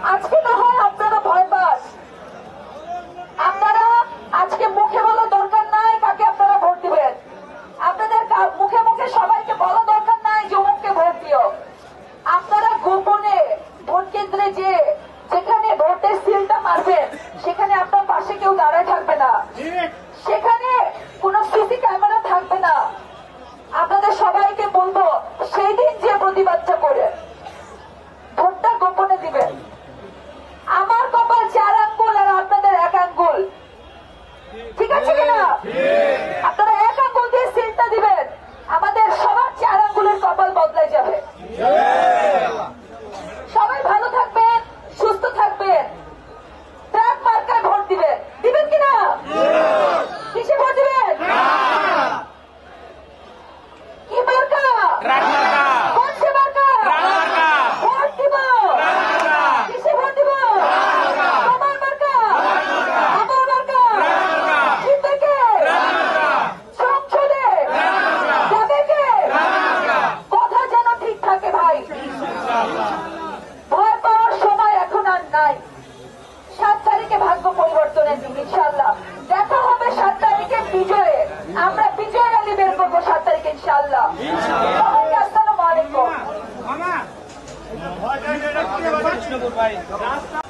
আজকে না হয় আপনারা ভয় পান, আপনারা আজকে মুখে বলা দরকার নাই কাকে আপনারা ভোট দিবেন। আপনাদের মুখে মুখে সবাইকে বলা দরকার নাই যে অমুককে ভোট দিও। আপনারা গোপনে ভোট কেন্দ্রে যেখানে ভোটের সিলটা মারবেন সেখানে আপনার পাশে কেউ দাঁড়ায় থাকবে না, সেখানে কোনো সিসি ক্যামেরা থাকবে না। আপনাদের সবাইকে বলবো সেই দিন যে প্রতিবাদটা করে ভোটটা গোপনে দিবেন। আমার কপাল 4 আঙ্গুল আর আপনাদের 1 আঙ্গুল, ঠিক আছে কিনা? আপনারা 1 আঙ্গুল দিয়ে সিলটা দিবেন, আমাদের সবার 4 আঙ্গুলের কপাল বদলাই যাবে। সবাই ভালো থাকবেন, সুস্থ থাকবেন, ট্রাক মার্কায় ভোট দিবেন। দিবেন কিনা? কিসে ভোট দিবেন? কি মার্কা? কোন সে মার্কা? ভোট দিব। কিসে ভোট দিব? তোমার মার্কা, আমার মার্কা। জিতবে কে? সংসদে যাবে কে? কথা যেন ঠিক থাকে ভাই। ভয় পাওয়ার সময় এখন আর নাই। 7 তারিখে ভাগ্য পরিবর্তনের দিন, ইনশাআল্লাহ দেখা হবে 7 তারিখে বিজয়ে। আমরা বিজয় র্যালি বের করবো 7 তারিখে ইনশাআল্লাহ। সবাইকে আসসালামু আলাইকুম।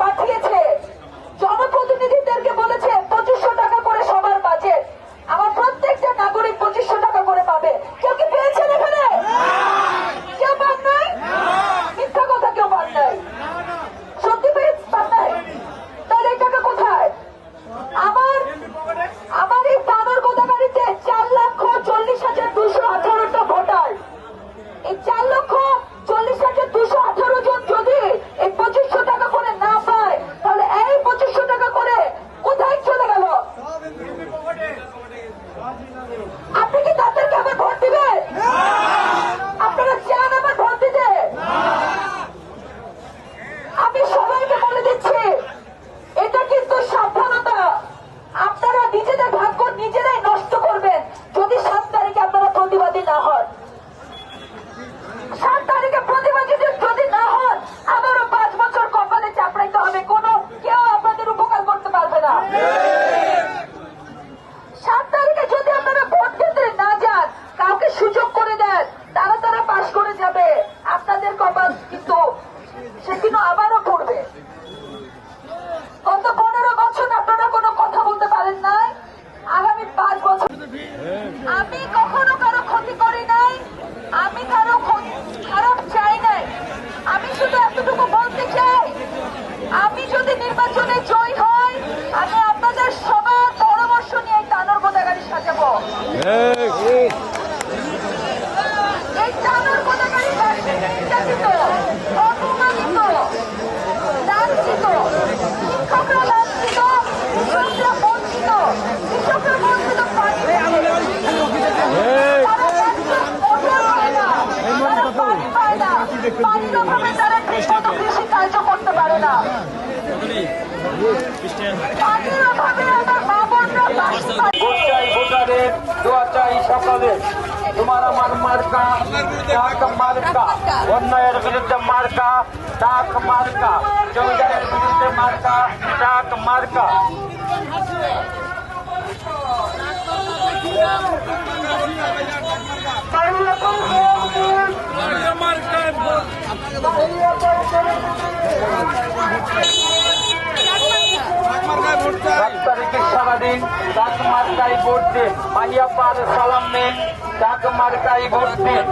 পাঠিয়েছে জনপ্রতিনিধিদেরকে বলেছে 2500 টাকা করে সবার বাজেট, আমার প্রত্যেকটা নাগরিক 2500 টাকা করে পাবে। কেউ কি পেয়েছেন এখানে? কেউ পান নাই? মিথ্যা কথা, কেউ পান নাই। সত্যি পান নাই? তাহলে এই টাকা কোথায়? আমার এই তানোর গোদাগাড়িতে 4,40,218টা ভোটার, এই 4,40,218 জন যদি এই 2500 টাকা করে না পায় তাহলে এই 2500 টাকা করে কোথায় চলে গেল? আপনি কি তাদেরকে আবার ভোট দিবেন? আপনারা চান আবার ভোট দিতে? আমি সবাইকে বলে দিচ্ছি এটা কিন্তু সাবধানতা। আপনারা নিজেদের ভাগ্য নিজেরাই নষ্ট করবেন যদি 7 তারিখে আপনারা প্রতিবাদী না হন। 7 তারিখে প্রতিবাদী যদি না হন আবারও 5 বছর কপালে চাপড়াইতে হবে, কেউ আপনাদের উপকার করতে পারবে না। 7 তারিখে যদি আপনারা ভোট কেন্দ্রে না যান, কাউকে সুযোগ করে দেন, তারা পাশ করে যাবে, আপনাদের কপাল কিন্তু সেদিনও আবারও পড়বে। গত 15 বছর আপনারা কোনো কথা বলতে পারেন নাই, আগামী 5 বছর। আমি কখনো কারো ক্ষতি করি নাই, আমি কারো খারাপ চাই নাই। আমি শুধু এতটুকু বলতে চাই, আমি যদি নির্বাচনে জয়ী হই আমি আপনাদের সবার পরামর্শ নিয়ে এই তানোর গোদাগাড়ি সাজাবো। এই তানোর গোদাগাড়ি নির্যাতিত, অপমানিত, লাঞ্ছিত, শিক্ষকরা লাঞ্ছিত, কৃষকরা বঞ্চিত, পানি পানির অভাবে তারা ঠিকমতো কৃষি কার্য করতে পারে না। পানির অভাবে আমার মা বোনরা ভোটারের দোয়া চাই সকালে। তোমার আমার মার্কা ডাক মার্কা, অন্যায়ের বিরুদ্ধে মার্কা ডাক মার্কা, জমিদারের বিরুদ্ধে মার্কা ডাক মার্কা। সারাদিন ডাক মার্কায় ভোট দিন, মাইয়া পার সালাম নেন, ডাক মার্কায় ভোট দিন।